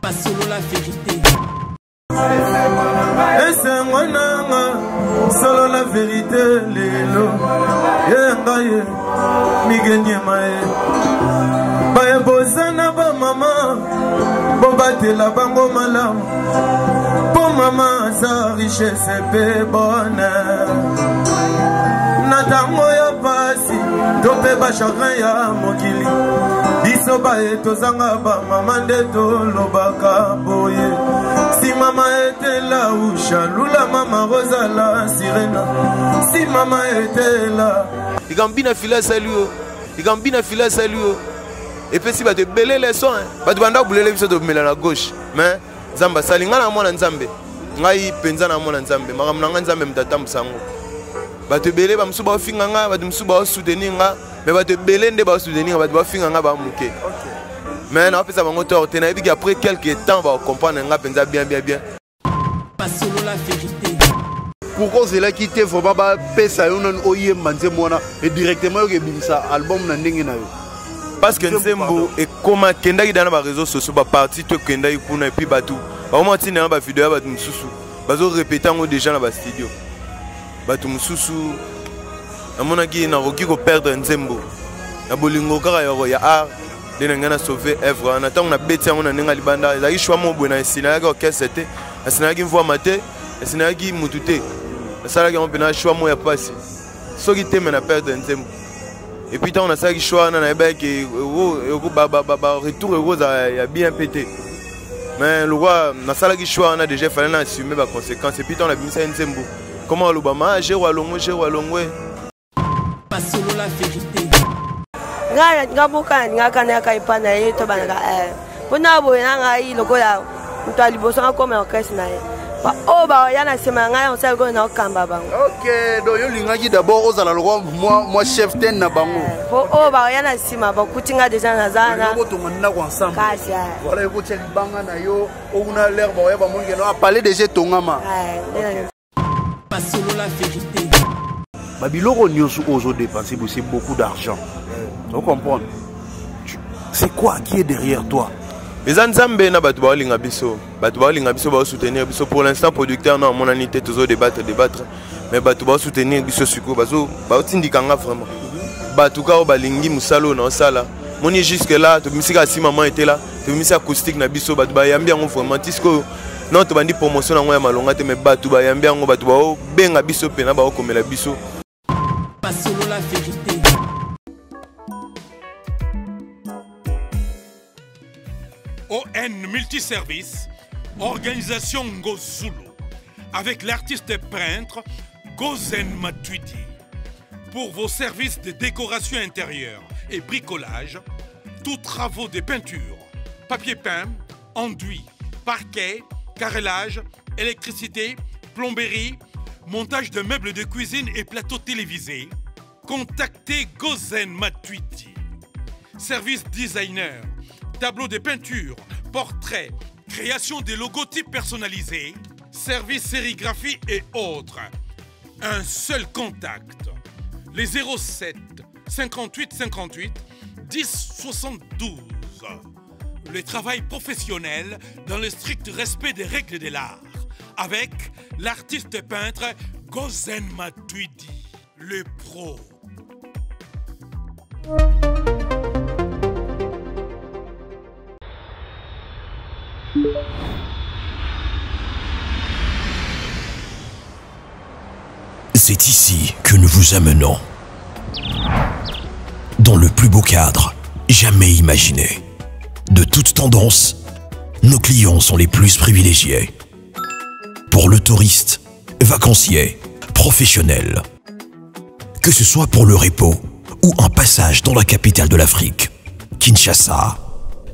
Pas solo la vérité. Et c'est moi solo la vérité lelo. Yengaye migenye mae. Baye bozana ba mama. Bobate la bango malamu. Pour maman sa richesse pe bonheur. Natango ya pasi. Dope ba chagrin ya mokili. Biso ba etozanga ba mama ndeto lobaka boye. Si maman était là où Chaloula maman Rosala Sirena. Si maman était là. Il gambine filet salut. Il gambine filet salut. Et puis si va te belé les sons, va te banda bouler les de à la gauche. Mais Zamba salinga na mona nzambe. Ngai penza na mona nzambe. Makamna nzambe mtatam sango. Va te belé ba msuba finga nga, va te msuba soutenir nga, mais va te belé nde ba soutenir, va te finga nga ba muke. Mais non, ça va me après quelques temps, on va comprendre que bien. Pas solo la vérité. Pourquoi c'est là qui te faut pas payer ça et directement ça album parce que Nzembo et comment Kenda dans les réseaux sociaux ba parti to Kenda ikuna et puis batu. Ba moment tina ba vidéo ba mususu. Ba zo répéter ngo déjà dans ba studio. Batu mususu. Amona ki na roki ko perdre Nzembo. Na bolingo kaka ya art. Les gens ont sauvé Evra. On attend, on a bêté, on a n'enga libanda. Ils ont choisi mon bon. Ils ont orchestre, ils ont voix maté, ils ont moututé. Ils ont choisi mon ya passé. Ce qui t'aime na perdre un thème. Et puis on a ça qui choisi na bec et retour rose a bien pété. Mais le roi, na ça qui choisi on a déjà fallu assumer les conséquences. Et puis on a mis ça un thème. Comment l'Obama j'ai walongwe. Pas solo la vérité. Nga bukan nga kana kai pana yeto bana pona bo nga yi lokola mtali boso nga comme orchestre na ye ba o ba yana sema nga on sait go na okamba bango. OK, donc yo linga ki d'abord ozala loko moi chef ten na bango o ba yana sima ba kutinga déjà na zana yo to ngana ko ensemble voilà yo tsheli banga na yo ona l'air ba ya ba monge no a parler déjà tongama pas solo la vérité. Babiloko nyosu ozo dépenser c'est beaucoup d'argent. Tu comprends? C'est quoi qui est derrière toi? Les Nzambe na batu ba linga biso ba soutenir biso pour l'instant producteur non mon anité toujours débattre mais batu ba soutenir biso suko bazo ba tindikanga vraiment batu ka ba lingi musalo na sala moni jusque là to misika si maman était là to misika acoustique na biso batu ba yambi ngo vraiment tisco non to bandi promotion na ngoya malonga te mais batu ba yambi ngo batu ba benga biso pena ba komela biso. Pas solo la vérité. ON Multiservice, organisation Ngozulu, avec l'artiste peintre Gozen Matuidi. Pour vos services de décoration intérieure et bricolage, tous travaux de peinture, papier peint, enduit, parquet, carrelage, électricité, plomberie, montage de meubles de cuisine et plateaux télévisés, contactez Gozen Matuidi. Service designer, tableau de peinture, portrait, création de logotypes personnalisés, service sérigraphie et autres. Un seul contact. Les 07 58 58 10 72. Le travail professionnel dans le strict respect des règles de l'art. Avec l'artiste peintre Gozen Matuidi, le pro. C'est ici que nous vous amenons. Dans le plus beau cadre jamais imaginé. De toutes tendances, nos clients sont les plus privilégiés. Pour le touriste, vacancier, professionnel. Que ce soit pour le repos ou un passage dans la capitale de l'Afrique, Kinshasa,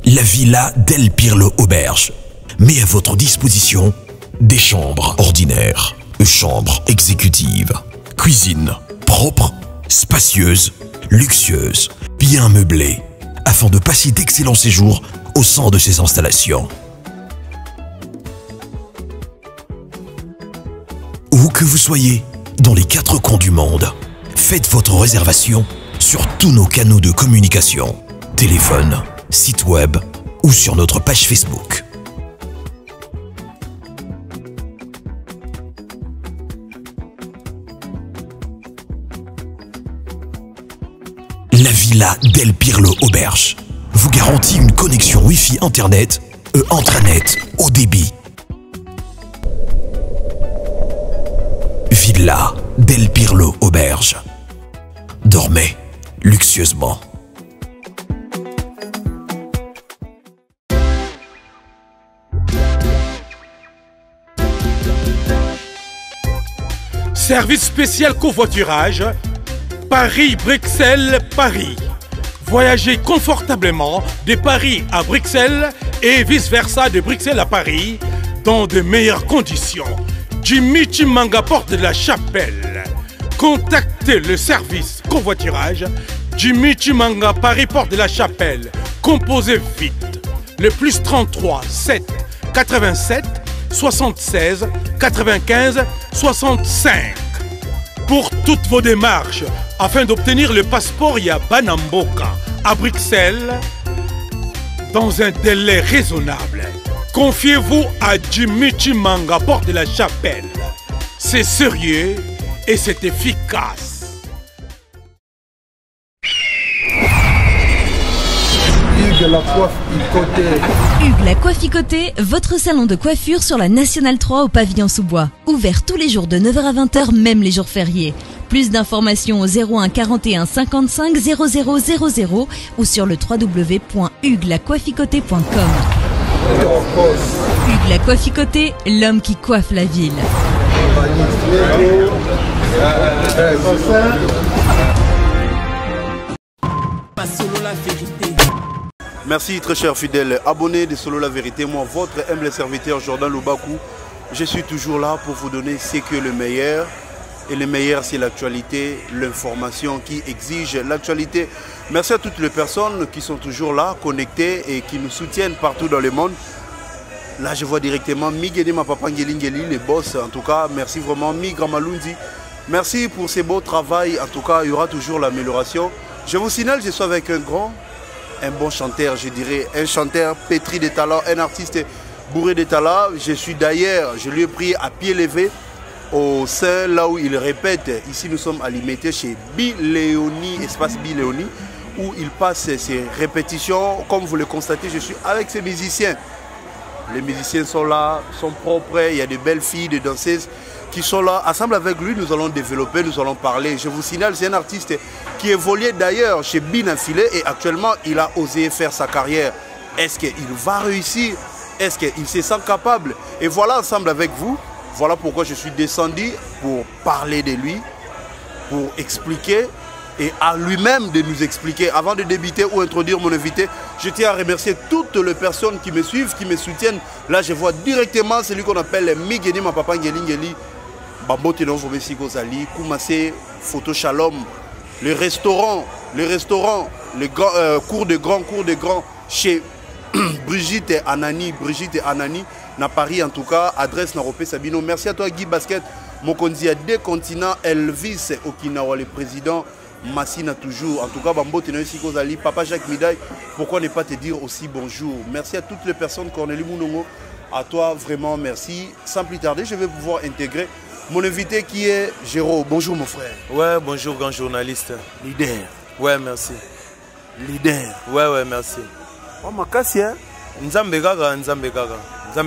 la villa d'El Pirlo Auberge met à votre disposition des chambres ordinaires, chambres exécutives, cuisine propre, spacieuse, luxueuse, bien meublée, afin de passer d'excellents séjours au sein de ces installations. Où que vous soyez, dans les 4 coins du monde, faites votre réservation sur tous nos canaux de communication, téléphone, site web ou sur notre page Facebook. Villa Del Pirlo Auberge vous garantit une connexion Wi-Fi Internet et intranet au débit. Villa Del Pirlo Auberge. Dormez luxueusement. Service spécial covoiturage, Paris-Bruxelles-Paris. Voyagez confortablement de Paris à Bruxelles et vice-versa de Bruxelles à Paris dans de meilleures conditions. Jimmy Chimanga, porte de la Chapelle. Contactez le service covoiturage Jimmy Chimanga, Paris, porte de la Chapelle. Composez vite. Le plus 33 7 87 76 95 65. Pour toutes vos démarches, afin d'obtenir le passeport Banamboka à Bruxelles, dans un délai raisonnable, confiez-vous à Jimmy Chimanga, porte de la Chapelle. C'est sérieux et c'est efficace. Hugues la Coifficoté. Hugues la Coifficoté, votre salon de coiffure sur la Nationale 3 au pavillon sous-bois. Ouvert tous les jours de 9h à 20h, même les jours fériés. Plus d'informations au 01 41 55 00 00 ou sur le www.huguelacoifficoté.com. Hugues la Coifficoté, l'homme qui coiffe la ville. Pas solo la vérité. Merci très chers fidèles abonnés de Solo la Vérité. Moi, votre humble serviteur Jordan Loubakou, je suis toujours là pour vous donner ce que le meilleur. Et le meilleur, c'est l'actualité, l'information qui exige l'actualité. Merci à toutes les personnes qui sont toujours là, connectées et qui nous soutiennent partout dans le monde. Là, je vois directement Migedi Mapapangeli, les boss. En tout cas, merci vraiment Migra Malundi. Merci pour ce beau travail. En tout cas, il y aura toujours l'amélioration. Je vous signale, je suis avec un bon chanteur, je dirais, un chanteur pétri de talent, un artiste bourré de talent. Je suis d'ailleurs, je lui ai pris à pied levé au sein là où il répète. Ici, nous sommes alimentés chez Biléoni, espace Biléoni, où il passe ses répétitions. Comme vous le constatez, je suis avec ses musiciens. Les musiciens sont là, sont propres, il y a de belles filles, des danseuses qui sont là. Ensemble avec lui, nous allons développer, nous allons parler. Je vous signale, c'est un artiste qui évoluait d'ailleurs chez Binafilé et actuellement, il a osé faire sa carrière. Est-ce qu'il va réussir? Est-ce qu'il se sent capable? Et voilà, ensemble avec vous, voilà pourquoi je suis descendu pour parler de lui, pour expliquer et à lui-même de nous expliquer. Avant de débuter ou introduire mon invité, je tiens à remercier toutes les personnes qui me suivent, qui me soutiennent. Là, je vois directement celui qu'on appelle Migeni Mapapa Ngeli. Bambo Tenon Vomesi Gozali, Koumassé, Photo Shalom, le restaurant, cours de grand chez Brigitte et Anani, na Paris en tout cas, adresse Naropé Sabino. Merci à toi Guy Basket, Mokonzi à deux continents, Elvis Okinawa, le président, Massina toujours. En tout cas, Bambo Tenon Gozali, Papa Jacques Midaï, pourquoi ne pas te dire aussi bonjour? Merci à toutes les personnes, Cornélie Mounongo, à toi vraiment merci. Sans plus tarder, je vais pouvoir intégrer mon invité qui est Géraud. Bonjour mon frère. Ouais, bonjour grand journaliste. Leader. Ouais, merci. Leader. Ouais, merci. Oh, ma casse, hein? Nzambe gaga. Nzambe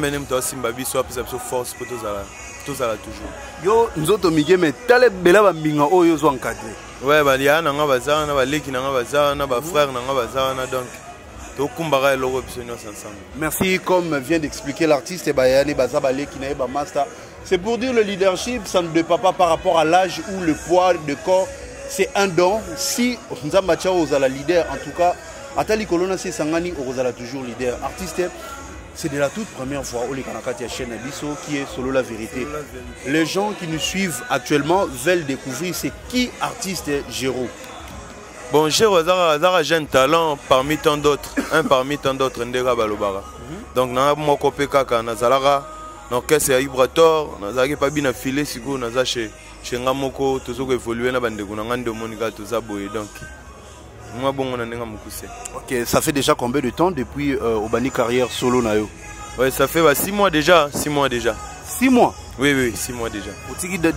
nem to simba biso apesa biso force pour tozala toujours. Yo, nzoto mige me tale bela ba mbinga oyo zo encadré. Ouais, ba liana nga bazana, ba leki nga bazana, ba frère nga bazana donc. Tokumbara eloko biso nyonso ensemble. Merci, comme vient d'expliquer l'artiste Bayane Bazabale qui n'a pas master. C'est pour dire le leadership, ça ne dépend pas par rapport à l'âge ou le poids de corps. C'est un don. Si Nzambacha Ozala leader, en tout cas, Atali Kolona c'est Sangani Ozala toujours leader. Artiste, c'est de la toute première fois au Lekanakati chaîne Abisso qui est Solo la Vérité. Les gens qui nous suivent actuellement veulent découvrir c'est qui artiste Géraud. Bon, Géraud Azara jeune talent parmi tant d'autres, un parmi tant d'autres Ndega Balobara. Donc na mo kopé kaka na Zalara. Donc c'est à Ibrator, nazaki pas bien affilé si vous naza chez Ngamoko, toujours évoluer na bande kunanga de Monica tout ça boy donc. Moi bon on a nga mukuse. OK, ça fait déjà combien de temps depuis Obani carrière solo nayo? Ouais, ça fait 6 mois déjà, 6 mois déjà. 6 mois? Oui, 6 mois déjà.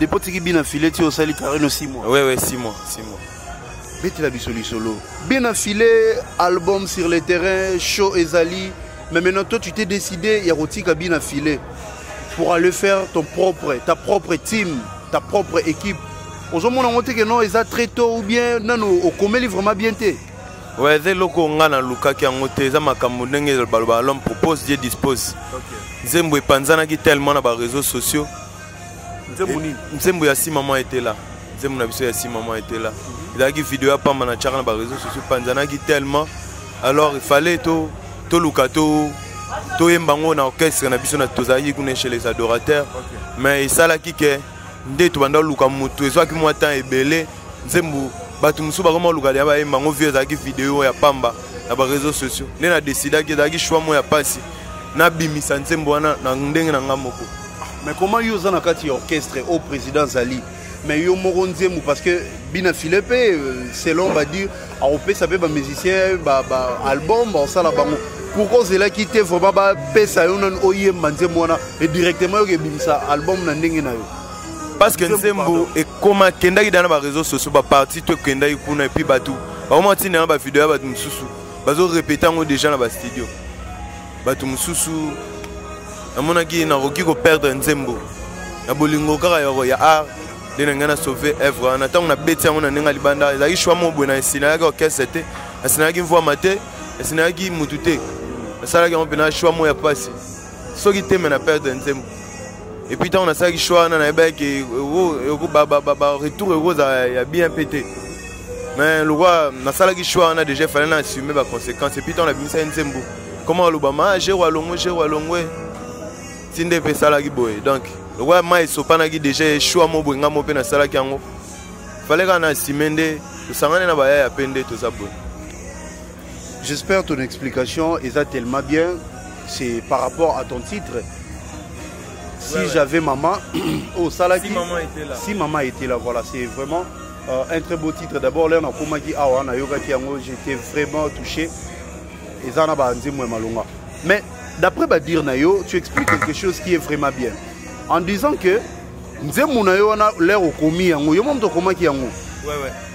Depuis que bien affilé tu as sali carrière 6 mois. Ouais, 6 mois. Betela Bissoli Solo. Bien affilé, album sur le terrain, show Ezali. Mais maintenant, toi, tu t'es décidé, Yarotika bien affilé, pour aller faire ta propre team, ta propre équipe. Aujourd'hui, on a montré que non, ils ont très tôt ou bien, non, au commun, vraiment bien té. Ouais, c'est loko ngana luka qui a monté, ça m'a kamundenge le balba, l'homme propose, Dieu dispose. Nzembo panzana qui tellement dans les réseaux sociaux. Nzembo ya si maman était là. Nzembo na biso ya si maman était là. Il a qui vidéo à pas manager dans les réseaux sociaux panzana qui tellement. Alors il fallait to luka to yembango na orchestre na biso na tozayi kune chez les adorateurs. Mais ça là qui que ndé to banda luka mutu ezwa ki mo temps ebele Nzembo batu musu ba comment luka ya ba yembango vieux za ki vidéo ya pamba na ba réseaux sociaux. Les na décidé que za ki choix mo ya passi. Na bimisa Nzembo wana na ndenge na ngamoko. Mais comment yo za na kati orchestre au président Zali? Mais yo moko Nzembo parce que bina Philippe selon va dire a ça peut ba musicien ba album ba ça la bango. Pourquoi c'est là qui était vraiment ba pesa yo nan oye Nzembo wana et directement yo ke bimisa album na ndenge na yo. Parce que Nzembo et comment kenda ki dans ba réseaux sociaux ba parti to kenda ikuna et puis batu. Ba moment tina ba vidéo ba mususu. Bazo répéter ngo déjà na ba studio. Batu mususu amona ki na roki ko perdre Nzembo na bolingo kaka ya art de ngana sauver œuvre en attendant na beti ngo na ninga libanda ezaki choix mo bona sina ya orchestre te sina ki voix mate sina ki mutute sala ki on pena choix mo ya passe so ki te mena perdre Nzembo et puis tant on a ça ki choix na ba ki ba retour rose ya bien pété mais le roi na sala ki choix on a déjà fallait assumer ba conséquences et puis tant on a mis ça Nzembo comment l'Obama j'ai walongwe tinde pe sala ki boy donc le roi mai sopana ki déjà choix mo bonga mo pe na sala ki yango fallait kana simende sangane na ba ya pende to ça boy. J'espère ton explication est tellement bien, c'est par rapport à ton titre. Si j'avais maman au sala si maman était là. Si maman était là, voilà, c'est vraiment un très beau titre. D'abord là on a comment qui awa na yoga ki yango, j'étais vraiment touché. Et ça na ba Nzembo malonga. Mais d'après Badir Nayo, tu expliques quelque chose qui est vraiment bien. En disant que Nzembo Nayo a l'air au commis, yo même to comment qui yango.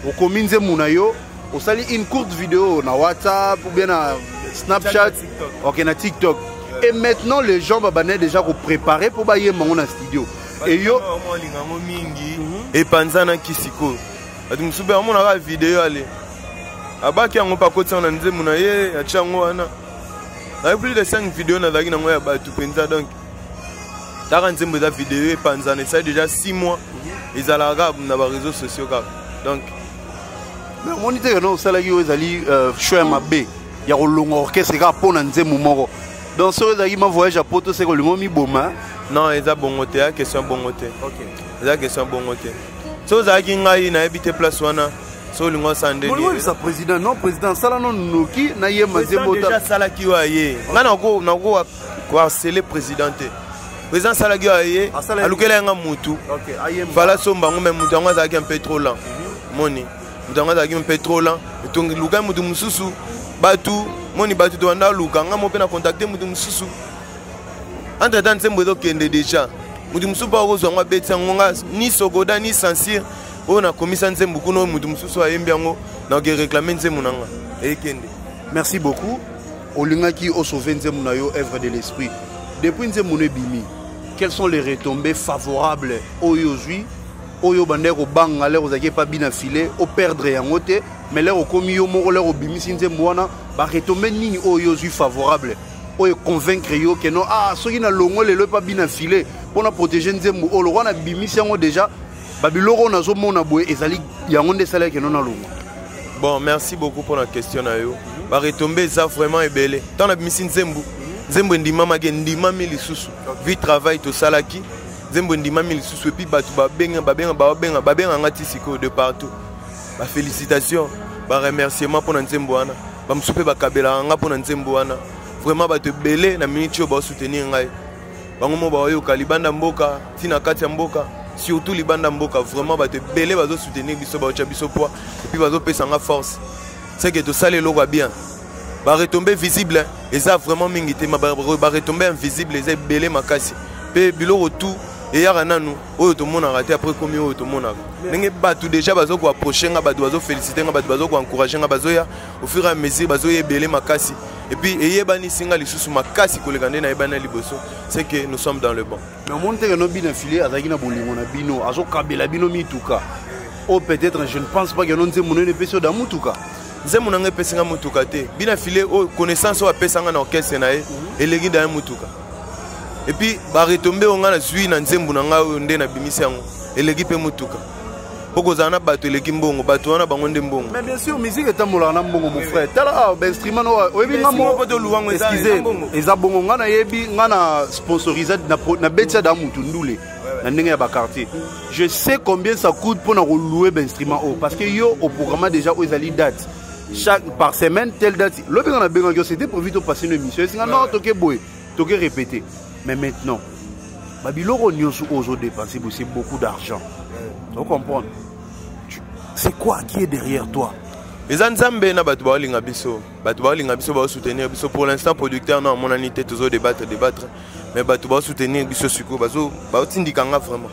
Au commis Nzembo Nayo, au sali une courte vidéo na WhatsApp ou bien na Snapchat, OK na TikTok. Et maintenant les gens babané déjà ko préparer pour bailler mango na studio. Et yo mingi et panzana kisiko. Ati musube amona ka vidéo ale. Abaki yango pa kotsa na Nzembo na ye ya chango wana. Il y a plus de 5 vidéos dans la vidéo. Donc, dans Nzembo la vidéo et Panzane, ça déjà 6 mois. Ils ont la dans les réseaux sociaux. Donc, mais on dit que non, ça là, ils allaient choisir ma B. Il y a un long orchestre qui a pour Nzembo moro. Donc, ça là, ils m'ont voyagé à Porto, c'est que le mot mi boma. Non, ils ont bon côté, question bon côté. OK. Ils ont question bon côté. Ça là, ils ont habité place wana. So lingo sande ni sa président non président sala non noki na ye Nzembo déjà sala ki wa ye ngana ko ko harceler présidenté président sala ki wa ye alukela nga mutu OK ayem vala somba ngome mutu ngwa za ki un peu trop lent moni mutu ngwa za ki un peu trop lent et donc luka mutu mususu batu moni batu to anda luka nga mo pe na contacter mutu mususu entre temps Nzembo do kende déjà mutu mususu ba ko zo ngwa betsa ngonga ni sogoda ni sansir. On a commis ça Nzembo kuno mutu mususu ayembi yango na ke réclamer Nzembo nanga ekende. Merci beaucoup. Olingaki o sauver Nzembo na yo œuvre de l'esprit. Depuis Nzembo ne bimi, quelles sont les retombées favorables aujourd'hui oyo bandeko banga lero zaki pas bien affilé au perdre yango te mais lero komi yo moko lero bimi Nzembo wana ba retombées nini oyo aujourd'hui favorable oyo convaincre yo que non soki na longo lelo pas bien affilé pour protéger Nzembo o lo wana bimi yango déjà. Bon, merci beaucoup pour la question. Va retomber ça vraiment ébélé. Tant la mission Nzembo, Nzembo ndima mage ndima mili susu. Vi travail to salaki. Nzembo ndima mili susu et puis batu babenga ngati siko de partout. Ba félicitations, ba remerciement pour Nzembo wana. Ba msupe ba kabela nga pour Nzembo wana. Vraiment ba te belé na minute yo ba soutenir ngai. Bango mo ba yo kalibanda mboka, tina kati ya mboka. Surtout les bandes mboka vraiment ba te belé bazo soutenir biso ba ocha biso poids et puis bazo pesa nga force c'est que tout ça les logo bien ba retomber visible et ça vraiment mingi te ba retomber invisible les belé makasi pe biloko tout eyaka nanu oyo tomonaka te après komi oyo tomonaka ndenge bato déjà bazokoapproche nga bato bazofélicite nga bato bazokoencourage nga bazoya au fur et à mesure bazoyebele makasi et puis eyebanisi nga lisusu makasi koleka nde nayebani na liboso c'est que nous sommes dans le bon. Mais omoni teke no bino filé azalaki na bolingo na bino azokabela bino mituka o peut-être je ne pense pas que no nzembo nene epesi yo da mutuka nzembo nanga epesi nga mutuka te bina filé oyo connaissance oyo apesa nga na orchestre na ye eleki da ye mutuka et puis baretombe oyo nga na zwi na nzembo na nga oyo nde nabimisi yango eleki mpe mutuka po kozala na bato eleki mbongo bato wana bango nde mbongo. Mais bien sûr musique etambolaka na mbongo mon frère tala bainstrument oyebi nga eza bongo nga nayebi nga na sponsorisé na betia da mutu ndule na ndenge ya baquartier je sais combien ça coûte pour na louer bainstrument oyo parce que yo au programme déjà oyo ezali date chaque par semaine telle date lobi nga na bengaki yo c'était prévu de passer une émission esinga non toke boye toke répéter mais maintenant babiloko nyonso ozo dépenser c'est beaucoup d'argent tu comprends c'est quoi qui est derrière toi eza nzambe na bato baolinga biso baosoutenir biso pour l'instant producteur na amonani te tozo débattre mais bato baosoutenir biso siko baotindika nga vraiment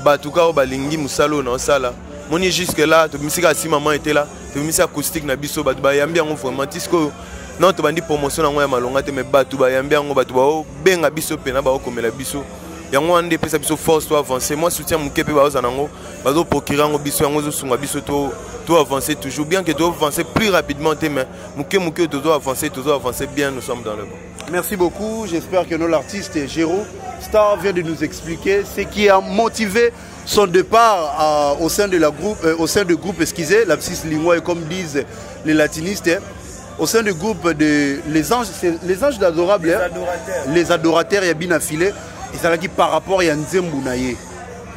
bato kao balingi mosala oyo na osala moni jusque là tobimisika si maman était là tobimisi acoustique na biso bato bayambi yango vraiment tisiko non tobandi promotion nango ya malonga te mais bato bayambi yango bato baobenga biso pena baokomela biso yango wana nde epesa biso force to avancer moi soutien moke mpe baoza nango bazoprocure yango biso yango ezosunga biso to avancer toujours bien que to avancer plus rapidement te mais moke tozo avancer bien nous sommes dans le bon. Merci beaucoup, j'espère que l'artiste Géraud Star vient de nous expliquer ce qui a motivé son départ au sein de groupe Esquisé, la psy lingua comme disent les latinistes, au sein du groupe de les anges d'adorables, les adorateurs et bien affilés. Et ça qui par rapport à Nzembu Naye.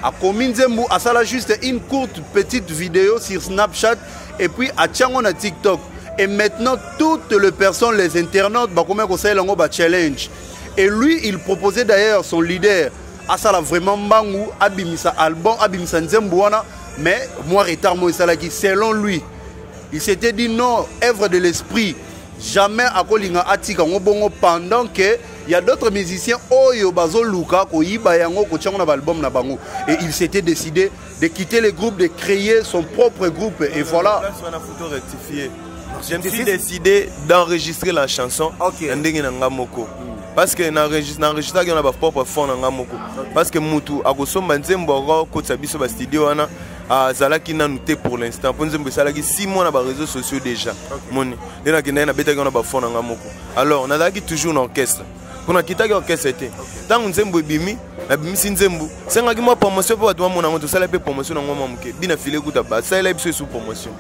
A commis Nzembu, à ça juste une courte petite vidéo sur Snapchat et puis à Tchangon à TikTok. Et maintenant toutes les personnes, les internautes, bah comment conseille l'ango bah challenge. Et lui, il proposait d'ailleurs son leader. À ça là vraiment Mbangu, Abimisa album, Abimisa Nzembu wana, mais moi retard moi ça là qui selon lui, il s'était dit non, œuvre de l'esprit. Jamais à Kolinga Atika Ngobongo pendant que il y a d'autres musiciens Oyo Bazo Luka Koyiba Yango Kochangona album na bango et il s'était décidé de quitter le groupe, de créer son propre groupe et voilà. Je me suis décidé d'enregistrer la chanson Ndenge na Ngamoko parce que n'enregistre na ba propre fond na Ngamoko parce que mutu akosomba nzembo ko tsabiso ba studio wana azalaki nanu te pour l'instant pour nzembo salaki 6 mois na ba réseaux sociaux déjà moni ndena kenda na beta na ba fond na Ngamoko alors on a toujours un orchestre pour na kitaki orchestre était tant nzembo ebimi na bimisi nzembo senga ki mo promotion pour batwa mona moto sala pe promotion na ngoma muke bina file kuta ba sala biso sous promotion.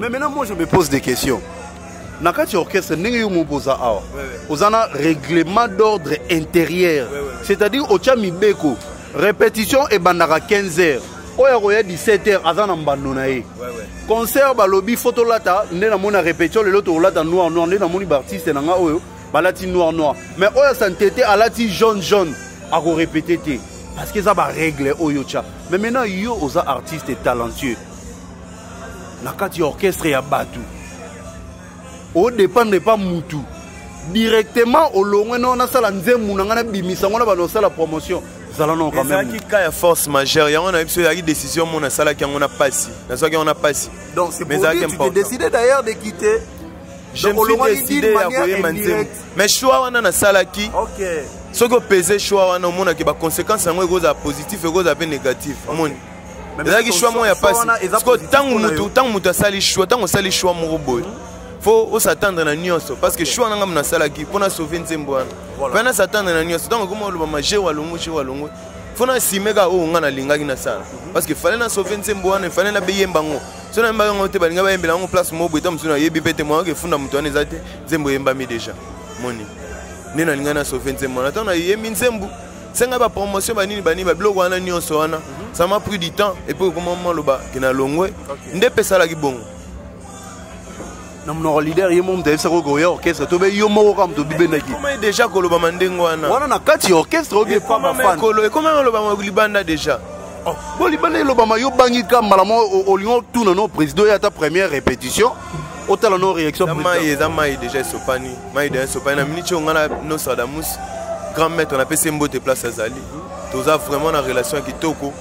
Mais maintenant moi je me pose des questions. Nakati orchestre ndenge yo mopoza awa ozana règlement d'ordre intérieur c'est-à-dire au Mibeko répétition et bandaka 15h oya koya 17h azana mbando na ye concert balobi photo lata nde na mona répétition le loto lata noir nde na moni ba artiste na nga oyo balati noir mais oya santete alati jaune ako répéter te parce que ça ba règle oyo cha mais maintenant yo oza artiste talentueux nakati orchestre ya batu au dépend pas mutu directement au long non na sala nzembu na ngana bimisa ngona ba sala promotion zala non quand même qui a force majeure ya on a eu décision mon na sala qui on a passé na ça qui on a passé donc c'est pour dire tu t'es décidé d'ailleurs de quitter je me suis décidé à koyer manzembu mais choix wana na sala qui OK ce que peser choix wana mona ki ba conséquences ngo ego za positif ego za négatif moni mais là qui choix moi ya passé parce que tant mutu sali choix tant sali choix mo boy faut s'attendre na nyonso parce que choix nanga na sala ki pona sauver nzembo wana pona s'attendre na nyonso donc comme lo ba je walongo faut na simeka o nga na lingaki na sala parce que fallait na sauver nzembo wana fallait na beyemba ngo so na mba ngo te balinga ba yembela ngo place mo boita msuna yebi pete mo ke funda mutu wana ezate nzembo yemba mi déjà moni nina linga na sauver nzembo na tona yembi nzembo senga ba promotion banini ba blog wana nyonso wana ça m'a pris du temps et puis comment loba kina longwe nde pesala ki bongo non leader yemo mtesa ko goya orchestre to be yomo ko mto bibendaki comment déjà ko loba mandengo wana na kati orchestre obi pas ma fan ko lo comment loba ma libanda déjà bon libanda loba ma yo bangi kambala mo au lion tout no président ya ta première répétition otala no réaction mai déjà sopani mai déjà sopani na minute ngana no Sadamus grand maître on appelle Sembo te place azali tu as vraiment une relation qui toko.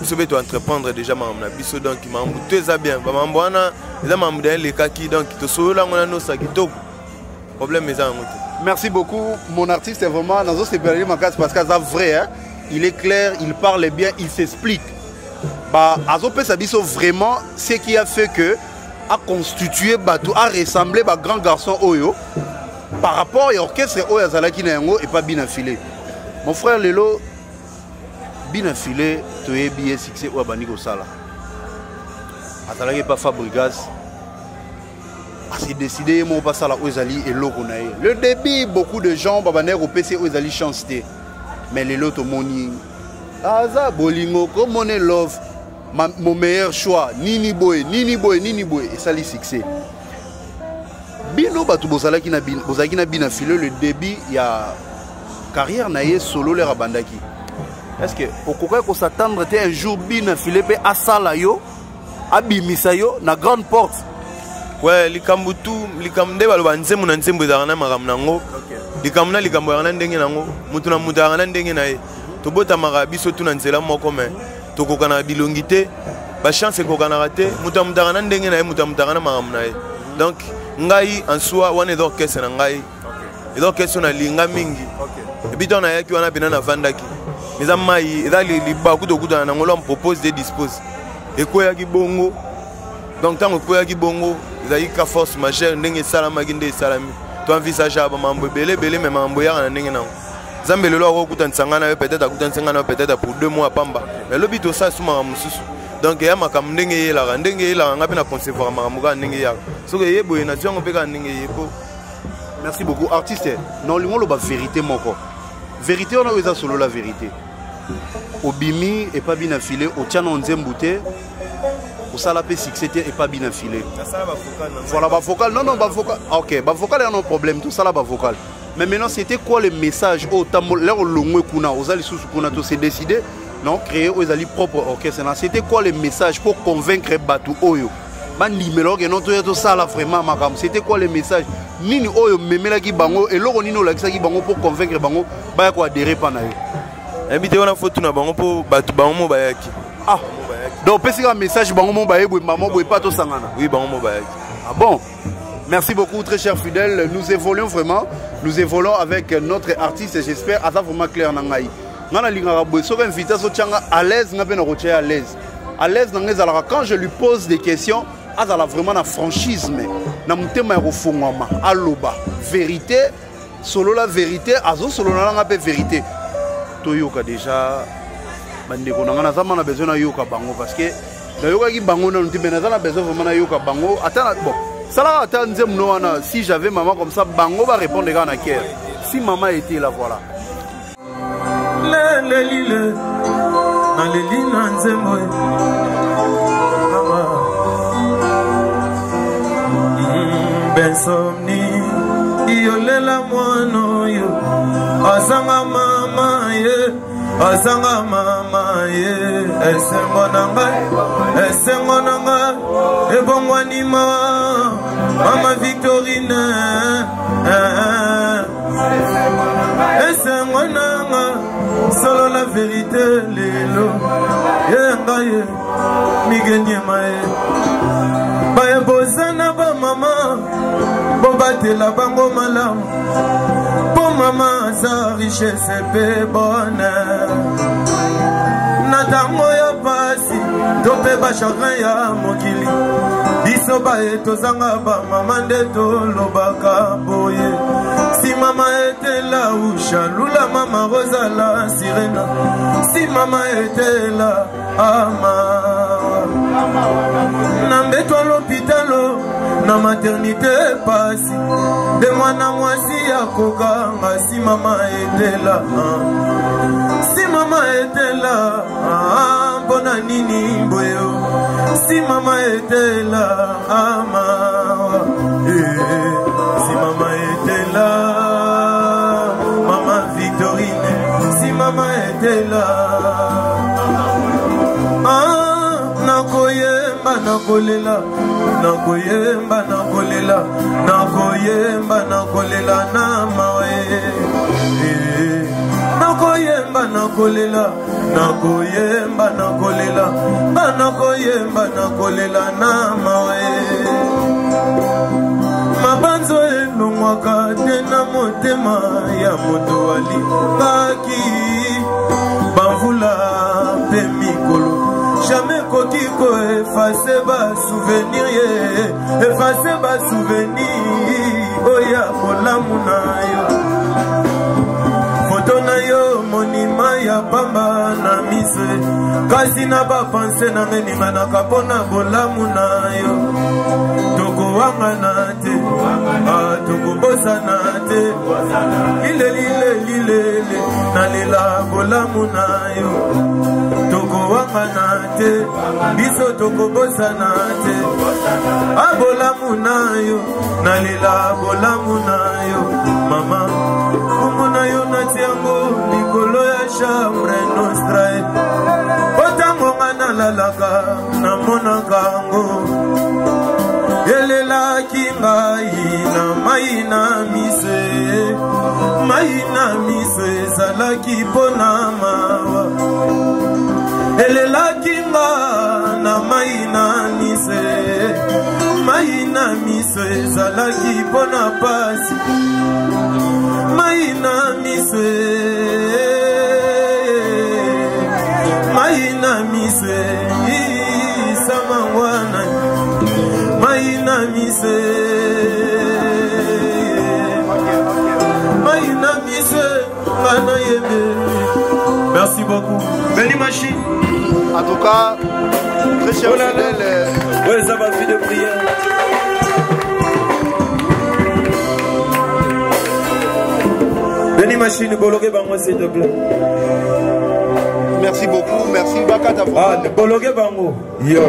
Tu peux entreprendre déjà mamna biso donc mambo tu es bien mambo ana eza mambo les cas qui donc to solo ngona no sa kitoko problème est en merci beaucoup mon artiste est vraiment dans ce période parce que c'est vrai hein? Il est clair, il parle bien, il s'explique. Bah Azope Sabiso vraiment ce qui a fait que a constitué Batou a ressemblé bah grand garçon Oyo par rapport à l'orchestre Oyo Azalaki Nango et pas bien affilé. Mon frère Lelo bien affilé, tu es bien succès ou Abaniko Sala. Azalaki pas Fabrigas. C'est décidé mon pas Sala Ozali et Lokonae. Le début beaucoup de gens babaner au PC Ozali chanceté. Mais les lots moni Aza Bolingo comme on est love mon meilleur choix Nini Boy et ça les succès. Bino Batou Bozalaki na bin affilé le début il y a carrière naie solo les rabandaki. Est-ce que pourquoi s'attendre un jour bin affilé pe asala yo abimisa yo na grande porte? Ouais, likambutu likamde baloba nzembo na nzembo ezalaka makambo nango. Likamna likambo yana ndenge nango mutu na mutu yana ndenge na ye tobotamaka biso tuna nzela moko me tokokana bilongi te ba chance ekokana te mutu amutaka na ndenge na ye mutu amutaka na makambo na ye donc ngai en soi wana eza orchestre na ngai eza orchestre na linga mingi epi to nayaki wana pena navandaki eza mai eza libaku tokutana nango lo mpropose de dispose ekweyaki bongo donc ntango ekweyaki bongo ezalaki ka force majeure ndenge esalamaki nde esalami tu envisages à mambo belé mais mambo ya na ndenge nango zambe lelo akokuta nsangana peut-être akuta nsangana peut-être pour 2 mois pamba mais lobi to ça suma mususu donc ya makam ndenge yela ngapi na concevoir makambo ka ndenge ya soki yebo na tiongo pe ka ndenge yebo. Merci beaucoup artiste non lingolo ba vérité moko vérité on a eza solo la vérité obimi et pas bien affilé au tiana nzembute au salapé succès et pas bien affilé. Voilà, bah vocal. Non, bah vocal. Ok, bah vocal, il y a un problème. Tout ça là, bah vocal. Mais maintenant, c'était quoi le message? Oh, là, on l'a kuna, aux ali sous kuna, tout s'est décidé. Non, créer aux ali propre orchestre. C'était quoi le message pour convaincre Batou Oyo? Man numéro que non, tout ça là vraiment makam. C'était quoi le message? Nini Oyo memela ki bango et l'oro nino la ki bango pour convaincre bango. Bah quoi adhérer pas na yo. Invité on a photo na bango pour Batou bango bayaki. Ah. Donc, c'est un message, pas tout ça. Oui, ah bon? Merci beaucoup, très chers fidèles. Nous évoluons vraiment. Nous évoluons avec notre artiste, j'espère, à ça vraiment clair. À l'aise, à l'aise. À l'aise, quand je lui pose des questions, elle a vraiment la franchise. Vérité, solo la vérité, solo la vérité. Toyoka déjà. On a besoin de yoka bango parce que na yoka ki bango na nti benaza na besoin vraiment na yoka bango attends bon ça là attends nzemno wana si j'avais maman comme ça bango va répondre les gars na cœur si maman était là voilà le lile na le lina nzembo bensomni iolela mwana yo azanga mama ye azanga mama ye esengo nanga ebongwani mama Victorine esengo nanga solo la vérité lelo yenga ye migenyema ye baye bozana ba mama bobatela bango malamu po mama sa richesse pe bonheur natango ya pasi tope ba chagrin ya mokili biso baye tozanga ba mama nde tolobaka boye si mama était là ou chalula mama rozala sirena si mama était là ama nambeto à l'hôpital na maternité pasi de mwana mwasi ya kokanga si mama était là si mama était là mpona nini boyo si mama était là ama si mama était là maman Victorine si mama était là nakoyemba nakolela nakoyemba nakolela nakoyemba nakolela na mawe nakoyemba nakolela nakoyemba nakolela nakoyemba nakolela na mawe mabanzo elongwaka te na motema ya moto alingaki bamvula mpe mikolo jamais koki ko efface ba souvenir ye efface ba souvenir oya bolamu na yo foto na yo monima ya pamba na mise kasi na bapense na ngeninganaka mpona bolamu na yo tokowangana te tokobosana te lilelilelilele nalela bolamu na yo tokowangana te biso tokobosana te abolamu na yo nalela bolamu na yo mama mungu na yo natiango likolo ya chambre nostra otango nga nalalaka namonaka ngo elelaki ngai na mai na miso ezalaki mpona mawa elelaki nga na mai na miso ezalaki mpona pasi mai na miso isamangwana mai na miso ngana yebe. Merci beaucoup. Belle machine. En tout cas, très cher fidèle. Oui, ça va, vie de prière. Belle machine, bologue bango s'il te plaît. Merci beaucoup, merci Bakata. Ah, bologue bango. Yo.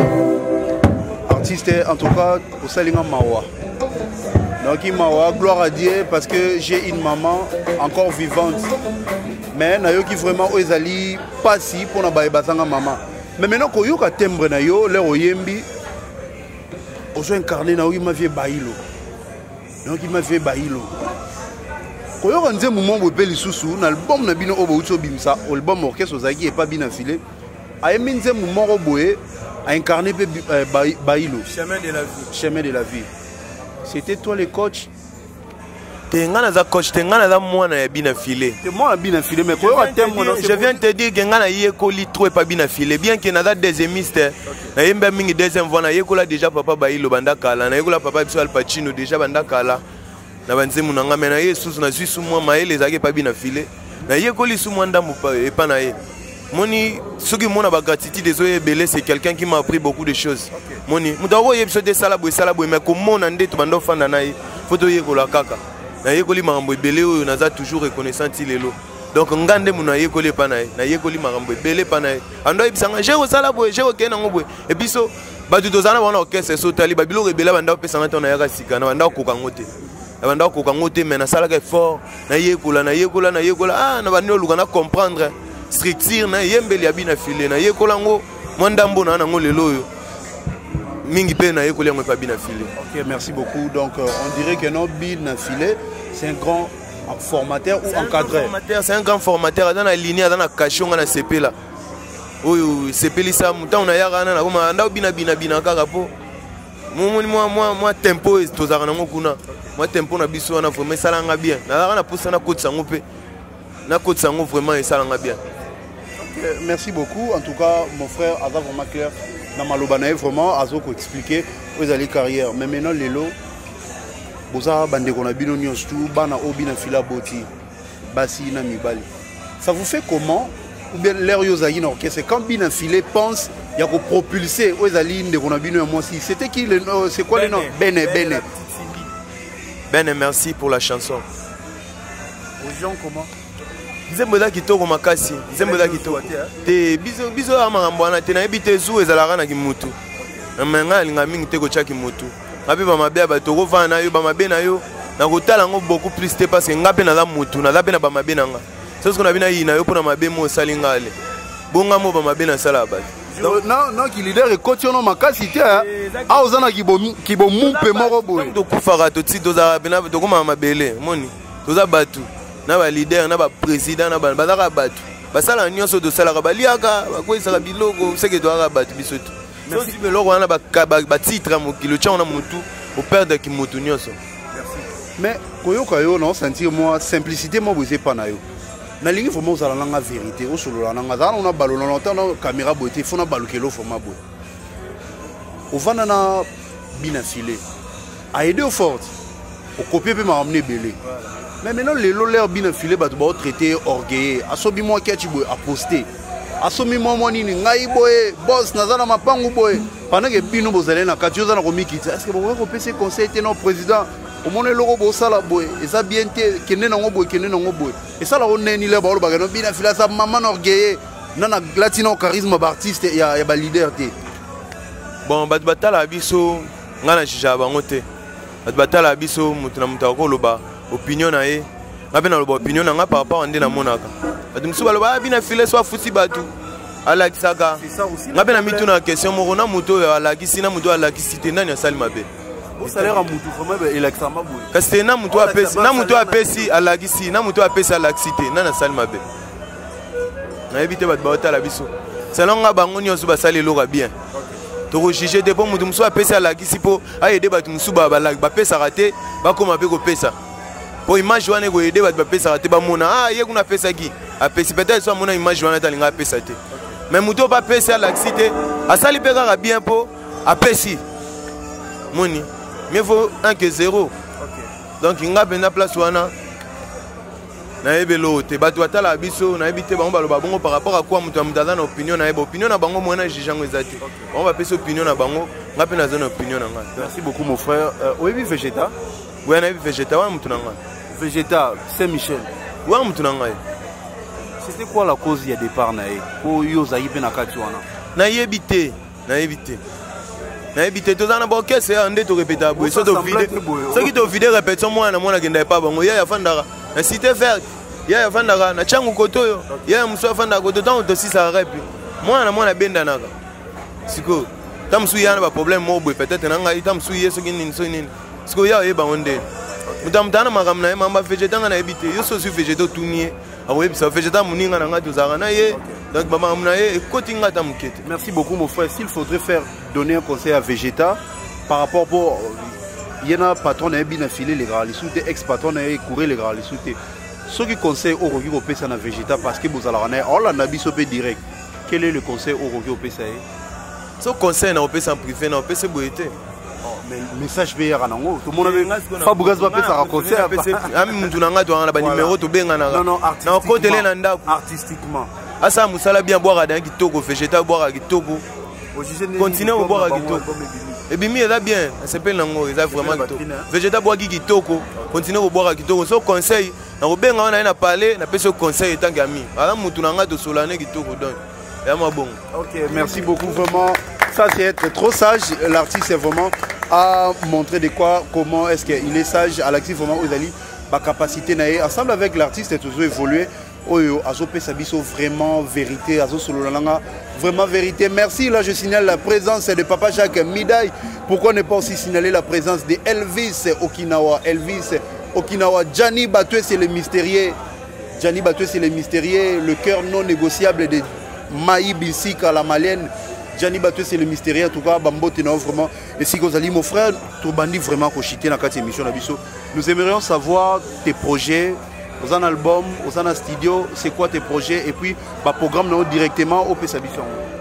Artiste, en tout cas, au Salinga Mawa. Donc, Mawa, gloire à Dieu, parce que j'ai une maman encore vivante. Mais nayoki vraiment ezali pasi pour na baebasanga maman. Mais maintenant ko yoka tembre na yo le oyembi ozo incarner na yo ma vie bailo. Donc il m'a fait bailo. Ko yoka nzembo mombo pe lisusu na album na bino obo utso bimsa, album orchestre ozaki et pas bien affilé. Ayemi nzembo moko boye a incarné pe bailo. Chemin de la vie. Chemin de la vie. C'était toi le coach. Tengana za coach, tengana za mwana ya bina filé. C'est moi bina filé mais je viens te dire que ngana yekoli trop pas bina filé bien que nada deuxiémiste. Na yemba mingi deuxième fois na yekola déjà papa bailo banda kala na yekola papa biso Al Pacino déjà banda kala. Na banzemu na ngame na yesusu na zwisu mwa maele zake pas bina filé. Na yekoli su mwa ndambo pa na ye. Moni soki mona ba gratitude désolé belé c'est quelqu'un qui m'a appris beaucoup de choses. Moni mutako yebso de salabo mais comment ndé to bando fanda na ye photo yekola kaka. Na yekoli marambo ebele oyo naza toujours reconnaissant lelo. Donc ngande muna yekoli pa na ye na yekoli marambo ebele pa na ye ando ebisanga jero sala boye jero kena ngobwe et biso batu tozana wana orchestre so tali babilo rebela banda pesanga tona yaka sika na banda koka ngote na banda koka ngote mais na sala ka fort na yekola ah na bandi oluka na comprendre structure na yembeli abina filé na yekola ngo mwandambo na ngo lelo oyo mingi pe na yekoli ngo pa bina filé. OK, merci beaucoup. Donc on dirait que notre bina filé c'est un grand formateur ou encadré. C'est un grand formateur dans la ligne dans la cachon dans la CP là. Oui, CP lisa muta na yaka na ko anda bina kaka po. Moi tempo tozaka nango kuna. Moi tempo na biso na vraiment salanga bien. Na poussa na côte sango pe. Na côte sango vraiment salanga bien. Merci beaucoup. En tout cas, mon frère a vraiment clair dans Malobanae vraiment azoko expliquer aux allées carrière. Mais maintenant lelo boza bande qu'on a bino nyonstu bana obina fila boti basi na mibali. Ça vous fait comment ou bien l'air yozayi na orchestre quand bina filé pense il y a ko propulser aux allées de qu'on a bino moi si c'était qui le c'est quoi le nom Bene. Bene, merci pour la chanson. Aux gens comment Zemboda kitoko makasi, zemboda kitoko. Te biso amarambo na te na ebite zu ezalaka na kimutu. Na menga linga mingi te ko cha kimutu. Ngapi ba mabe ba toko va na yo ba mabe na yo. Na kotala ngo beaucoup plus te parce que ngapi na la mutu, na lape na ba mabe na nga. C'est ce qu'on a bina yi na yo pour na mabe mo salingale. Bonga mo ba mabe na sala ba. Non qui leader et coach no makasi te a ozana kibo mumpe moko boye. To kufara to ti doza bina to ko mabele moni. Toza batu. Na ba leader na ba président na ba bazaka batu basala nyonso tosalaka baliaka bakwesaka biloko seke toyaka bato biso te sosi biloko wana batitre ya mokili otya wana motu operdaki motu nyonso. Mais koyoka yo na sentir moi simplicité mo boze pa na yo na lingi vraiment ozala nanga vérité osolola nanga zala na balola na tana caméra bote fona balukelo format boy ovana na bina filé a aidé au fort au copier pe ma ramener belé mais maintenant les loleurs bina filé ba to ba traiter orgueilleux asobi moi kiachi boy a poster asomi moi nini ngai boy boss nazana mapangu boy pendant que bino bozale na kati ozana ko mikita est-ce que bon ko pese conseil te non président au monde loko bosala boy et ça bien te kene nango boy et ça la oneni le ba lo bagano bina filé ça maman orgueilleux nana latino charisme d'artiste ya ba leader te. Bon bat batala biso ngana jija bango te bat batala biso mutu na mutu akoloba opinion na ye ngabe na loba opinion nga par rapport ande na monaka bat musu baloba bina file so afusi batu alakisaka ngabe na mitu na question moko na mutu alakisi na mutu alakisi te nani asali mabe au salaire mutu vraiment il akisa maboy kasi na mutu apesi alakisi na mutu apesi alakisi te nani asali mabe na ebite bat batala biso selon bango nyonso basali loka bien to juger de bon mutu musu apesa la kisi po aider batu musu ba pesa raté ba koma pe ko pesa po image wana ko aider batu ba pesa raté ba mona ye kuna pesa ki apesi peut-être soit mona image wana talinga pesa te mais mutu ba pesa la cité asali pe ka bien po apesi moni mais faut un que zéro donc inga benda place wana na ebelo te batu atala biso na ebite bango baloba bongo par rapport à quoi mutu amutana na opinion na opinion na bango mwana jijango ezati on va pesa opinion na bango ngape na zone opinion na ngai. Merci beaucoup mon frère. Oyebi Vegeta ouais na Vegeta wa mutu na ngai Vegeta Saint-Michel wa mutu na ngai. C'était quoi la cause ya départ na ye po yo zayi pe na kati wana na yebite tozana ba orchestre ande to répéter boy so to vide so ki to vide répétition mwana kenda pa bango ya fandaka na cité verte ya fandaka na changu kotoyo ya muso fandaka koto tant to sisa repi mwana benda naka siko tamsu yana ba problème mo boy peut-être na ngai tamsu yeso nini so nini siko ya yeba onde mutamtana makamna ye mamba Vegeta na ebite yo so su Vegeta tunie awe bisa Vegeta muninga na ngatu zaka na ye donc maman na ye kotinga ta mukete. Merci beaucoup mon frère. S'il faudrait donner un conseil à Vegeta par rapport pour il y en a patron na bien affilé les gars les sous ex patron na courir les gars les sous ceux qui conseillent au Rogi au pesa na Vegeta parce que vous allez en la nabi sopé direct. Quel est le conseil au Rogi au pesa? Ce conseil na au pesa en privé na au pesa boité. Mais message veilleur à nango tout le monde Fabougas va pesa raconter ami muntu nanga to na ba numéro to benga na na côté na ndako artistiquement asa musala bien boire dans kitoko Vegeta boire kitoko continuer au boire kitoko et bimi est là bien c'est pas nango est vraiment kitoko Vegeta boire kitoko continuer au boire kitoko so conseil na ko benga na na parler na pesa conseil tant ami ala muntu nanga to solane kitoko donc ya mabongo. OK, merci beaucoup vraiment. Ça c'est être trop sage. L'artiste est vraiment à montrer de quoi, comment est-ce qu'il est sage. À l'actif vraiment aux ali, ma capacité nae. Ensemble avec l'artiste est toujours évolué. Oyo, Azopé Sabiso vraiment vérité. Azo Sololanga vraiment vérité. Merci. Là je signale la présence de Papa Jacques Midaï. Pourquoi ne pas aussi signaler la présence de Elvis Okinawa. Elvis Okinawa. Gianni Batoué c'est le mystérieux. Gianni Batoué c'est le mystérieux. Le cœur non négociable de Maï Bissika la malienne. Gianni Batoué c'est le mystérieux en tout cas Bambo Ténor vraiment et si vous allez mon frère Tourbandi vraiment cochité dans cette émission Nabiso. Nous aimerions savoir tes projets aux un album aux un studio c'est quoi tes projets et puis bah programme non directement au Pesabiso.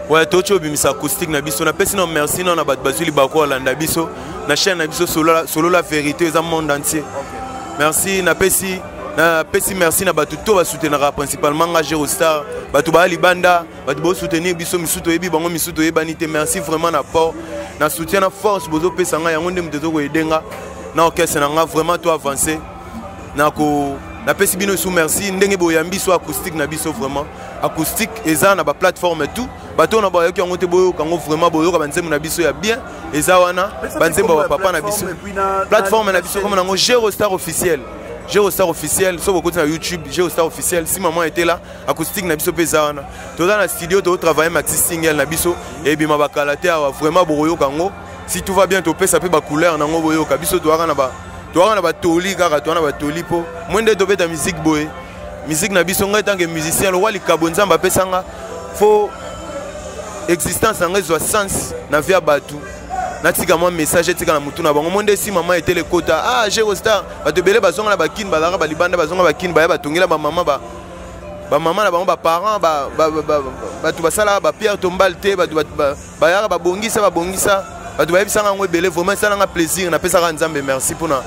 Ouais tocho bimisa acoustique Nabiso na pesi non merci non na bat bazuli bako la Nabiso na chaîne Nabiso solo la vérité dans le monde entier. Merci na pesi merci na batu to ba soutenir principalement Ngajero Star batu ba libanda batu bo soutenir biso misuto yebi bango misuto yebanité merci vraiment na port na soutien na force bozo pesa nga yango ndem tezo ko edenga na orchestre na nga vraiment to avancer na ko na pesi bino sous merci ndenge boyambi so acoustique na biso vraiment acoustique eza na ba plateforme tout bato na ba yoki yango te boyo kango vraiment boyo ka banzembo na biso ya bien eza wana banzembo ba papa na biso plateforme na biso comme nango Ngajero Star officiel. Ngajero Star officiel, sur beaucoup de YouTube, Ngajero Star officiel. Si maman était là, acoustique na biso pesa na. Tout dans la studio, tu travailles maxi single na biso et bi mabakalate vraiment boroyo kango. Si tout va bien, tu peux ça peut ba couleur nango boyo ka biso to na ba toli kaka to na ba toli po. Mwende to beta musique boy. musique na biso ngai tant que musicien le roi likabonzamba pesanga faut existence en réseau sens na via batu natika moi message tika na mutu na bango monde si maman était le quota ah Géro Star ba te belé bazonga na bakin balanga balibanda bazonga bakin ba batongela ba maman ba maman na bango ba parents ba tu basala ba Pierre Tombal te ba yara ba bongisa ba tu ba bisanga ngo belé vraiment ça na plaisir na pesa nzambe merci pour na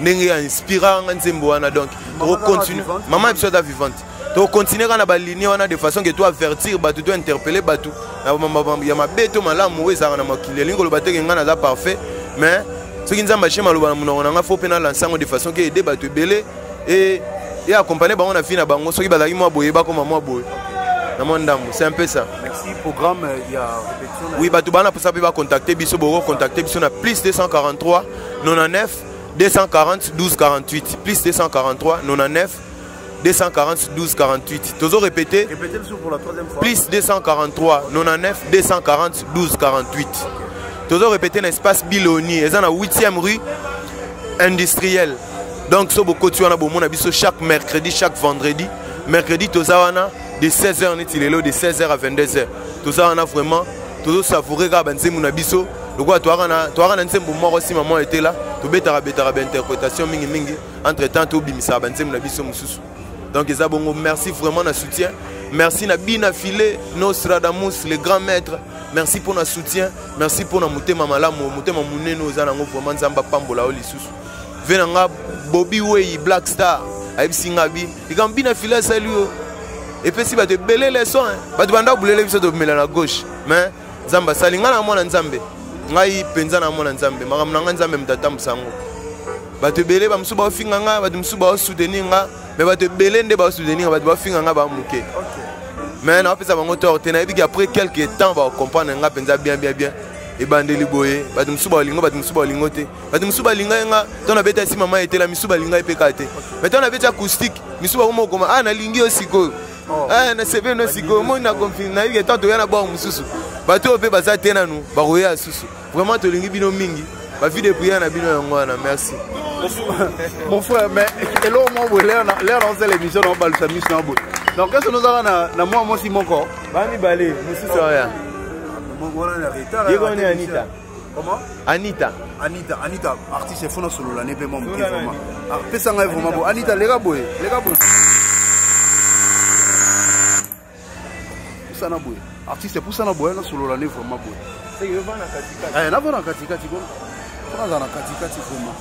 ndenge inspirant nzembo wana donc on continue maman est vivante to continuer na ba ligne wana de façon que tu avertir ba tu dois interpeller ba tu ya mabeto malamu ezanga na makile lingo lo bateke ngana za parfait mais ce qui nzamba chema lo na nga faut pena lansango de façon que aider ba tu belé et accompagner bango na fina bango soki bazaki moi boye ba comme moi boye na mondambo c'est un peu ça. Merci. Programme il y a répétition. Oui ba tu bana pour ça ba contacter biso boro contacter biso na plus 243 99 240 12 48 plus 243 99 240 12 48. Toujours répéter. Répétez le sous pour la troisième fois. Plus 243 99 240 12 48. Toujours répéter l'espace Biloni. Ils sont à 8e rue industrielle. Donc so beaucoup tu en as beaucoup na biso chaque mercredi, chaque vendredi. Mercredi tozawana de 16h netilelo de 16h à 22h. Tozawana vraiment toujours savourer ga banzemu na biso. Le quoi toi na nsembo moko aussi maman était là. To betara interprétation mingi entre temps to bimisa banzemu na biso mususu. Donc ça bon merci vraiment na soutien. Merci na bina filé Nostradamus le grand maître. Merci pour notre soutien. Merci pour notre mutema malamu mutema muneno za nango vraiment nzamba pambola o lisusu. Venanga Bobby Way Black Star ayi singabi. Ikam bina filé salut. Et puis si ba te belé les sons, ba te banda boulele biso to mela na gauche. Mais nzamba salinga na mona nzambe. Ngai penza na mona nzambe. Makamna nga nzambe mtatambu sango. Ba te belé ba msuba ofinga nga, ba te msuba soutenir nga. Mais va te belende ba soutenir ba te ba finga nga ba muke. Mais na pesa bango torte na ebi après quelques temps va comprendre nga penza bien et bandeli boye ba te msuba lingo ba te msuba lingo te ba te msuba linga nga to na beta si maman était la misuba linga epeka te mais to na beta acoustique misuba mo koma ah na lingi osiko ah na sebe no siko mo na confine na ebi to ya na ba mususu ba to pe ba za tena nu ba roya susu vraiment to lingi bino mingi ba vie de prière na bino yango na merci. Mon frère, mais et là, l'air dans l'émission, on va le s'amuser. Donc, qu'est-ce que nous avons na moi aussi mon corps? Bani balé, monsieur Soria. Anita. Comment? Anita, artiste et fona solo l'année vraiment vraiment. Pesa nga vraiment bon. Anita, les gars boy. Poussa na boy. Artiste poussa na boy na solo l'année vraiment boy. C'est que va na katika. Eh, na va na katika tiko. Fona na katika vraiment.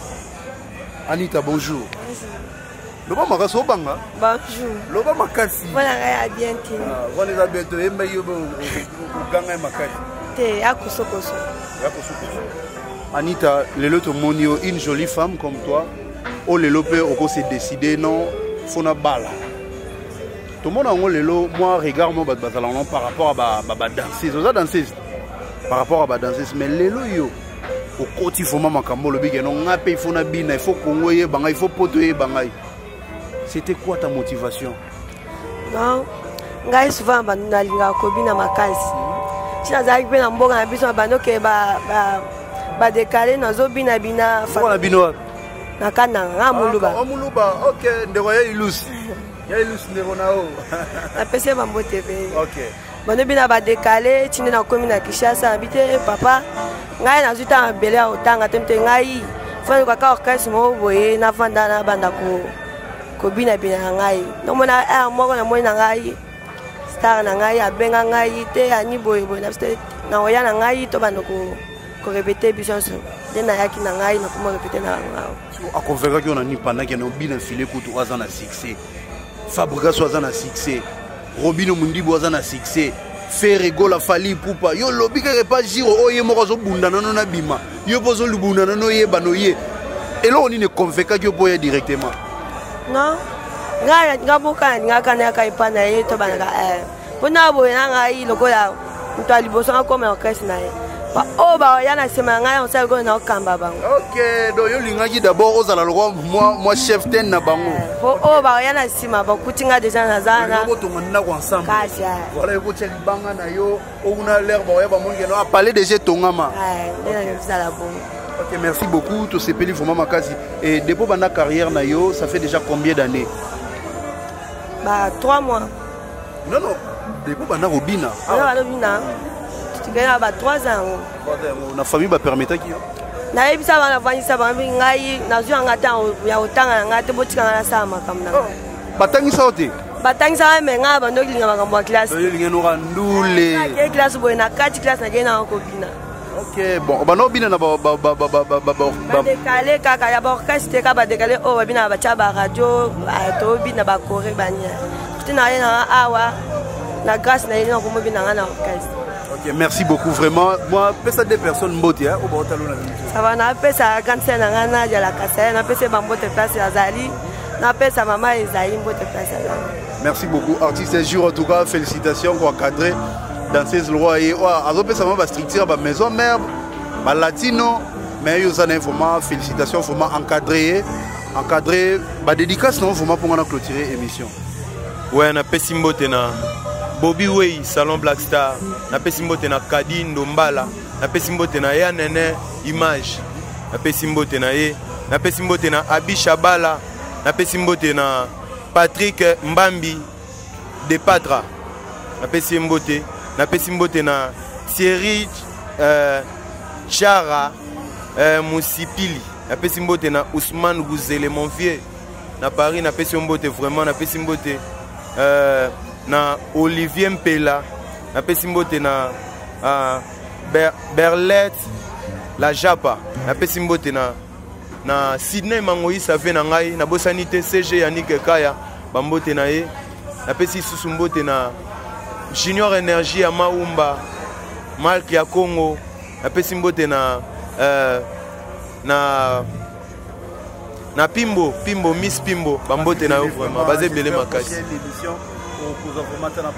Anita, bonjour. Loba makaso banga. Bonjour. Loba makasi. Voilà ya bien ti. Voilà za beto emba yobo ganga makasi. Te akusokoso. Anita, lelo to monio une jolie femme comme toi. O lelo pe oko se décider non fona bala. Tout le monde en lelo moi regarde moi bazala non par rapport à ba danseuse. Oza danseuse. Par rapport à ba danseuse mais lelo yo au côté il faut maman kambo le big non ngape il faut na bina il faut kongo ye banga il faut poto ye banga. C'était quoi ta motivation? Non, ngai souvent banduna linga ko bina makasi. Tina zaki pe na mboka na biso bando ke ba décaler nazo bina fa na bino na kana ngamuluba. Ngamuluba, OK, ndeko ya ilus. Ya ilus ndeko nao. Na pese bambo TV. OK. Bando bina ba décaler tine na komi na Kishasa habite papa. Ngai na zuta belé otanga temte ngai. Fa ko ka orchestre mo boye na vanda na banda ko bina ngai. No mona moko na mona ngai. Star na ngai abenga ngai te ani boye na state na oya na ngai to bando ko répéter biso dena yaki na ngai na ko répéter na ngao. A convaincre que on a ni pendant que on bina filé pour toi za na succès. Fabrication za na succès. Robino Mundibo za na succès. Ferrego la fali pupa yo lobi ke pas giro oye moko zo bunda na na bima yo pozo lubunda na no ye banoye et là on ne convaincre que boye directement. Non. Nga boka nga kana ka ipana ye to bana pona boye ngai lokola mtali boso ko me orchestre na ye ba o ba yana sema ngai on sait ko na okamba bango. OK, donc yo lingaki d'abord ozala loko moi chef ten na bango. O ba yana sima ba kutinga déjà na zana. Yo to ngana ko ensemble. Kasia. Voilà yo tsheli banga na yo ona l'air ba ya ba mongi no a parler déjà tongama. OK, merci beaucoup to sepeli vraiment makasi et depuis bana carrière na yo ça fait déjà combien d'années? 3 mois. Non, non. Depuis que tu Robina. Robina. Tu as 3 ans. La famille va permettre qui? Naibisa bana vanyisa bambi ngai nazwa ngata ya utanga ngate botika na sama kamna. Batangisa ote. Batangisa menga bando kilinga makambo ya classe. Linga no randule. Ke classe boy na 4 classe na gena ko bina. OK, bon, bano bina na ba décalé kaka ya ba orchestre ka ba décalé o bina ba cha ba radio to bina ba kore banya. Tina na awa na grâce na ina ko mo bina na orchestre. OK, merci beaucoup vraiment. Moi, pesa des personnes mbote hein au Botalo na. Ça va na pesa kanse na ngana ya la kasa na pesa bambote place ya Zali na pesa mama Ezaï mbote place ya Zali. Merci beaucoup artiste jour en tout cas félicitations pour encadrer dans ces lois et azo pesa ma structure ba maison mère ba latino mais yo ça vraiment félicitations vraiment encadrer ba dédicace non vraiment pour on clôturer émission. Ouais na pesa mbote na Bobby Way, Salon Black Star, na pesimbote na Kadi Ndombala, na pesimbote na Ya Nene Image, na pesimbote na ye, na pesimbote na Abi Shabala, na pesimbote na Patrick Mbambi de Patra, na pesimbote na Thierry Chara Moussipili, na pesimbote na Ousmane Gouzele mon vieux, na Paris na pesimbote vraiment na pesimbote na Olivier Mpela na pesimbote na Berlette la Japa na pesimbote na Sydney Mangoï ça fait na ngai na bosanité CG Yannick Kaya bambote na ye na pesi susumbote na Junior Energy ya Maumba Mark ya Congo na pesimbote na Pimbo Miss Pimbo bambote na yo vraiment basé belé makasi.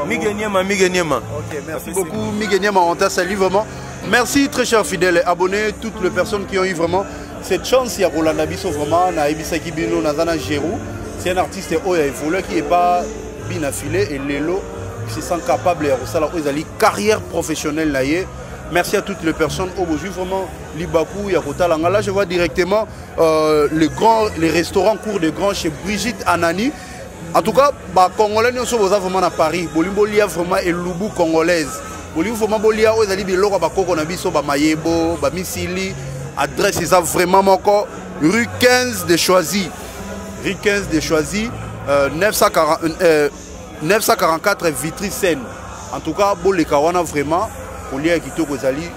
Migeniema. Ok, merci beaucoup Migeniema, on t'a salué vraiment. Merci très chers fidèles abonnés, toutes les personnes qui ont eu vraiment cette chance. Il y a Roland Abisso vraiment, na Ebisaki Bino, Nazana Gérou. C'est un artiste qui n'est pas bien affilé et Lelo se sent capable de carrière professionnelle. Merci à toutes les personnes aujourd'hui vraiment Libakou, Yakota Langala. Je vois directement les restaurants cours de grand chez Brigitte Anani. En tout cas, les Congolais ne sont pas vraiment à Paris. Il y a vraiment une loubou congolaise. Il y a vraiment des gens qui sont Mayebo, Misili. Adresse est vraiment encore rue 15 de Choisy. Rue 15 de Choisy, 944 Vitry-Seine. En tout cas, les Kawana vraiment, on y a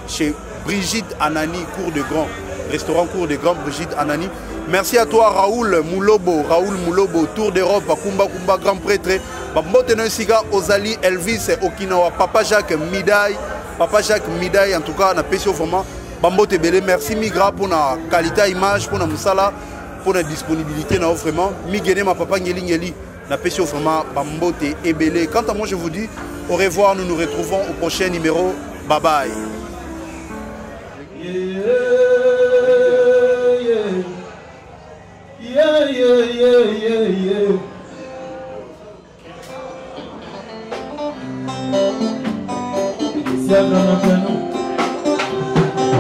chez Brigitte Anani, cours de grand. Restaurant cours de grand, Brigitte Anani. Merci à toi Raoul Moulobo, Tour d'Europe, Kumba grand prêtre. Bamboteno Siga, Ozali, Elvis, Okinawa, Papa Jacques Midaï, en tout cas, on a pêché vraiment. Bambote Belé, merci Migra pour la qualité image, pour la moussala, pour la disponibilité, vraiment. Migene, ma papa Ngeli, on a pêché vraiment Bambote et Belé. Quant à moi, je vous dis au revoir, nous nous retrouvons au prochain numéro. Bye bye.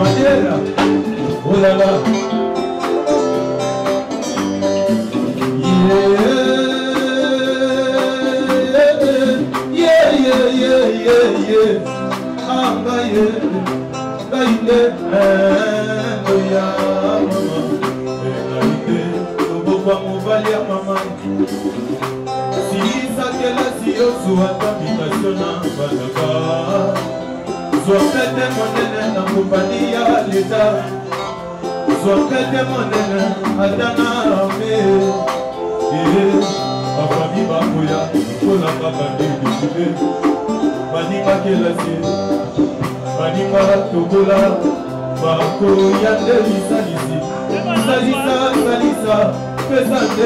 Mandela, oh là là, Sois-tu monnaie na compagnie à l'État, sois-tu monnaie à Taname, et Abami Bakoya, Kola Babandi Bikube, Manima Kelasi, Manima Tokola, Bakoya Deli Salisi, Salisa, Pesade,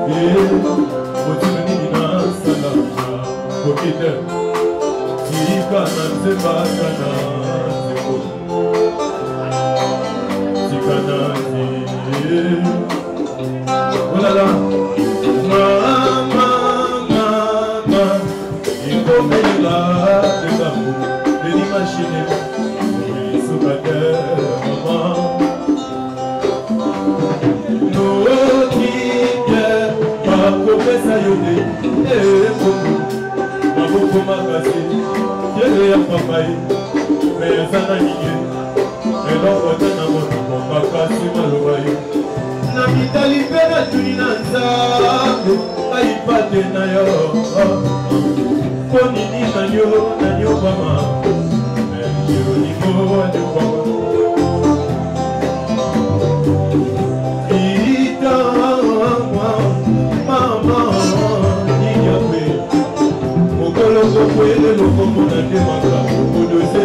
et Motimani Nina Salama, Kokite. Sikana Sebakana Sikana oh là là Mama Il faut faire la Tebamou Béni machine Béni soubateur Maman Nous qui Ma makasi yele ya papai me ezana nige eloko te na monoko makasi maloba yo na mitali mpe natuni na nzambe ayipate na yo mpo nini nanyobama yeronimo anyobama Kwele loko mona temaka kodose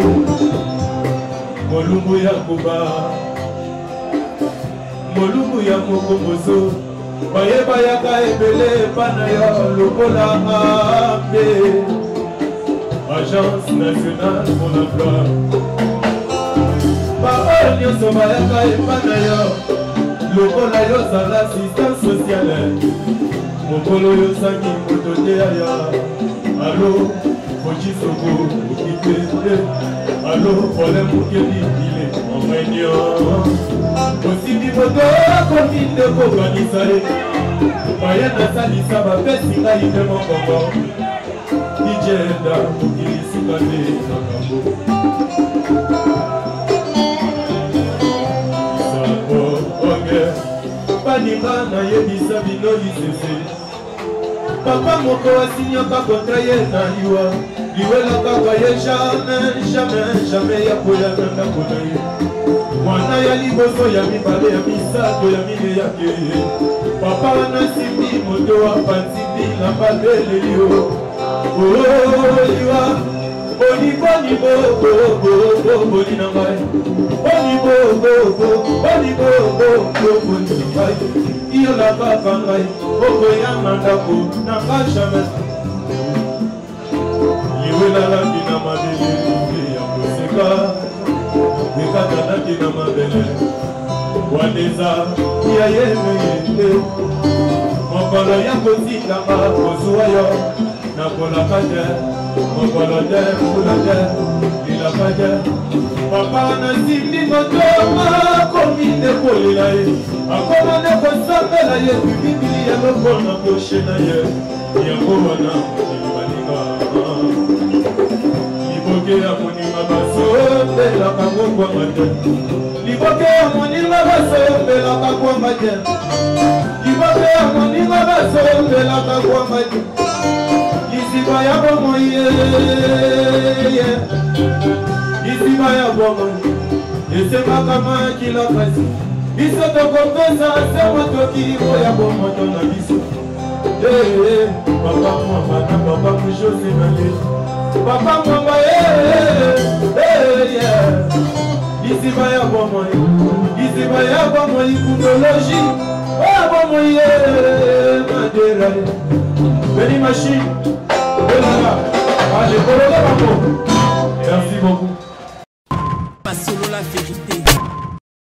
molumbu ya koba molumbu ya mokomboso bayeba yaka ebele pana ya lokola ambe Agence nationale pour l'emploi baoyo nyonso bayaka epana yo lokola yozala assistance sociale mokolo yosangi moto te aya alo Fojisoko, Okipete, allo, problème pour qu'il il est en réunion. Aussi, Bibodo, comme il ne faut pas ni ça. Paya Nasalisa, ma pessinga, il ne manque encore. Nigenda, pour qu'il s'y passe, Nakambo. Sabo, ok. Panima, Nayebisa, Bino, Lisese. Papa moko asignaka kontra ye na liwa liwela kaka ye jamais ya koyana ndako na ye mwana ya liboso ya mibale ya misato ya mine yake papa wana simbi moto apanzi bila babeleli yo liwa boni na ngai boni na ngai iyo la kaka ngai okoyanga ndako nanga jamais liwelalaki na mabele ya koseka ekatanaki na mabele wadeza ya yemeyete mokolo ya kotindanga kozwa yo nakolaka te mokolo te mbula te lilaka te papa nasimbi motoma komi nde kolela ye akoma nde kosambela ye bibibili ya lobona koshe na ye yango wana mokili balinga liboke ya moninga basombelaka ngongwanga te liboke ya moninga basombelaka kwanga te liboke ya moninga basombelaka kwanga te lisiba ya bomoi lisiba ya bomoi esengaka makila kasi biso tokopesa se motoki oya bomoto na biso papa mwamba na papa mujose na ye papa mwamba lisiba ya bomoi kundologi oya bomoi madera beni machine